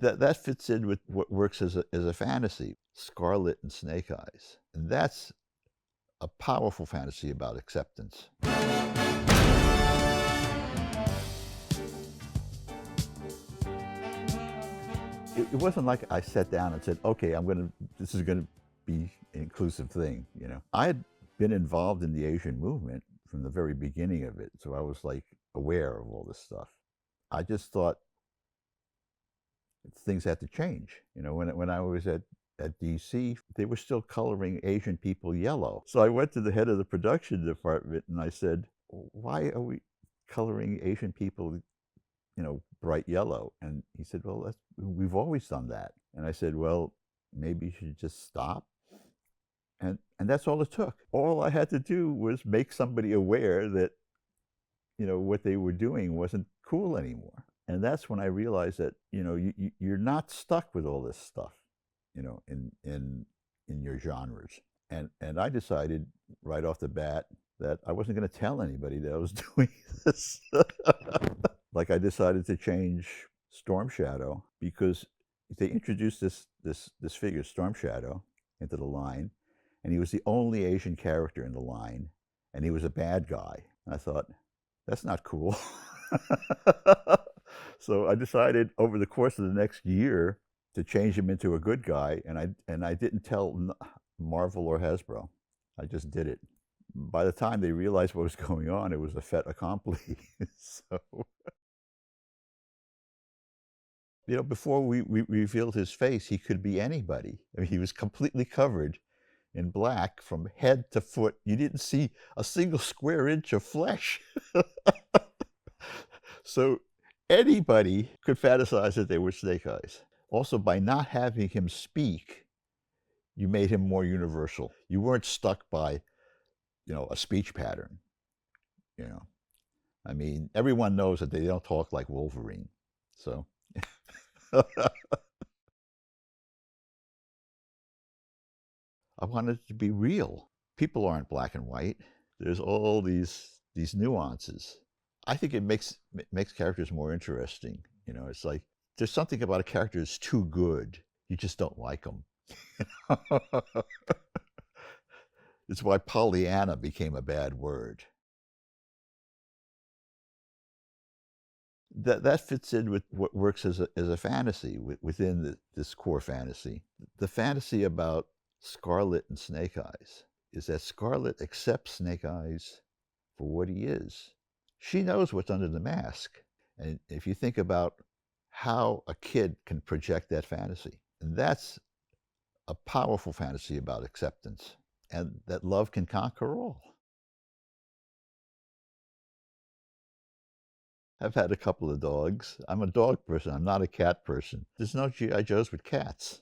That fits in with what works as a fantasy, Scarlet and Snake Eyes. And that's a powerful fantasy about acceptance. It wasn't like I sat down and said, okay, this is gonna be an inclusive thing, you know. I had been involved in the Asian movement from the very beginning of it, so I was like aware of all this stuff. I just thought things had to change. You know, when I was at DC, they were still coloring Asian people yellow. So I went to the head of the production department and I said, why are we coloring Asian people, you know, bright yellow? And he said, well, we've always done that. And I said, well, maybe you should just stop. And that's all it took. All I had to do was make somebody aware that, you know, what they were doing wasn't cool anymore. And that's when I realized that, you know, you're not stuck with all this stuff, you know, in your genres. And I decided right off the bat that I wasn't going to tell anybody that I was doing this. Like I decided to change Storm Shadow because they introduced this figure, Storm Shadow, into the line, and he was the only Asian character in the line, and he was a bad guy. And I thought, that's not cool. So I decided over the course of the next year to change him into a good guy, and I didn't tell Marvel or Hasbro. I just did it. By the time they realized what was going on, it was a fait accompli. So, you know, before we revealed his face, he could be anybody. I mean, he was completely covered in black from head to foot. You didn't see a single square inch of flesh. So anybody could fantasize that they were Snake Eyes. Also, by not having him speak, you made him more universal. You weren't stuck by, you know, a speech pattern. You know, I mean, everyone knows that they don't talk like Wolverine. So. I wanted it to be real. People aren't black and white. There's all these nuances. I think it makes characters more interesting. You know, it's like there's something about a character that's too good. You just don't like them. It's why Pollyanna became a bad word. That fits in with what works as a fantasy within this core fantasy. The fantasy about Scarlet and Snake Eyes is that Scarlet accepts Snake Eyes for what he is. She knows what's under the mask. And if you think about how a kid can project that fantasy, and that's a powerful fantasy about acceptance and that love can conquer all. I've had a couple of dogs. I'm a dog person. I'm not a cat person. There's no G.I. Joes with cats.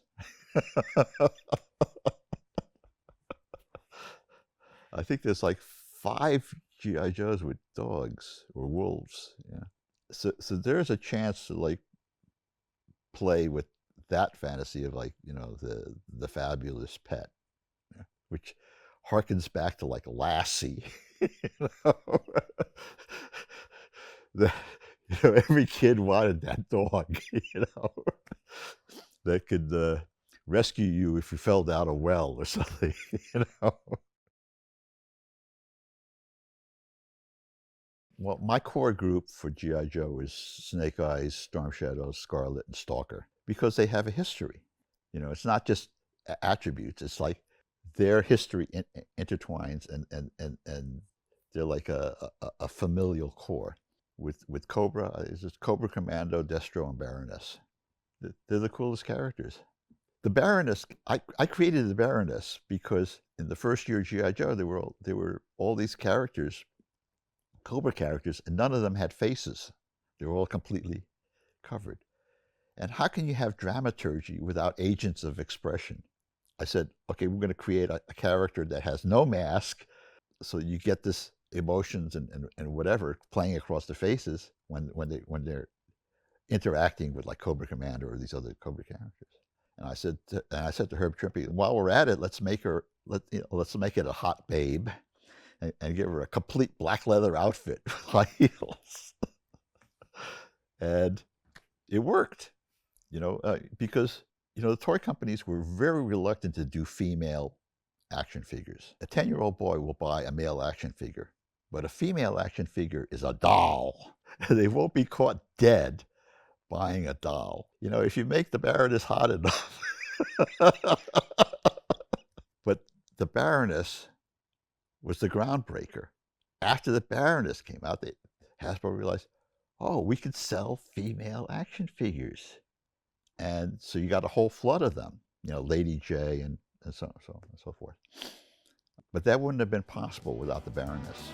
I think there's like 5 G.I. Joes with dogs or wolves. Yeah. So there's a chance to like play with that fantasy of like, you know, the fabulous pet, yeah, which harkens back to like Lassie. You know? You know, every kid wanted that dog, you know, that could rescue you if you fell down a well or something, you know. Well, my core group for G.I. Joe is Snake Eyes, Storm Shadow, Scarlet, and Stalker, because they have a history. You know, it's not just attributes. It's like their history intertwines, and they're like a familial core. With Cobra, is it Cobra Commando, Destro, and Baroness? They're the coolest characters. The Baroness, I created the Baroness because in the first year of G.I. Joe, there were all these characters, Cobra characters, and none of them had faces. They were all completely covered. And how can you have dramaturgy without agents of expression? I said, okay, we're going to create a character that has no mask, so you get this emotions and whatever playing across the faces when they're interacting with like Cobra Commander or these other Cobra characters. And I said to Herb Trimpe, while we're at it, let's make it a hot babe and give her a complete black leather outfit with high heels. And it worked. because the toy companies were very reluctant to do female action figures. A 10-year-old boy will buy a male action figure, but a female action figure is a doll. They won't be caught dead buying a doll. If you make the Baroness hot enough. But the Baroness was the groundbreaker. After the Baroness came out, Hasbro realized, oh, we could sell female action figures. And so you got a whole flood of them, Lady J and so on and so forth. But that wouldn't have been possible without the Baroness.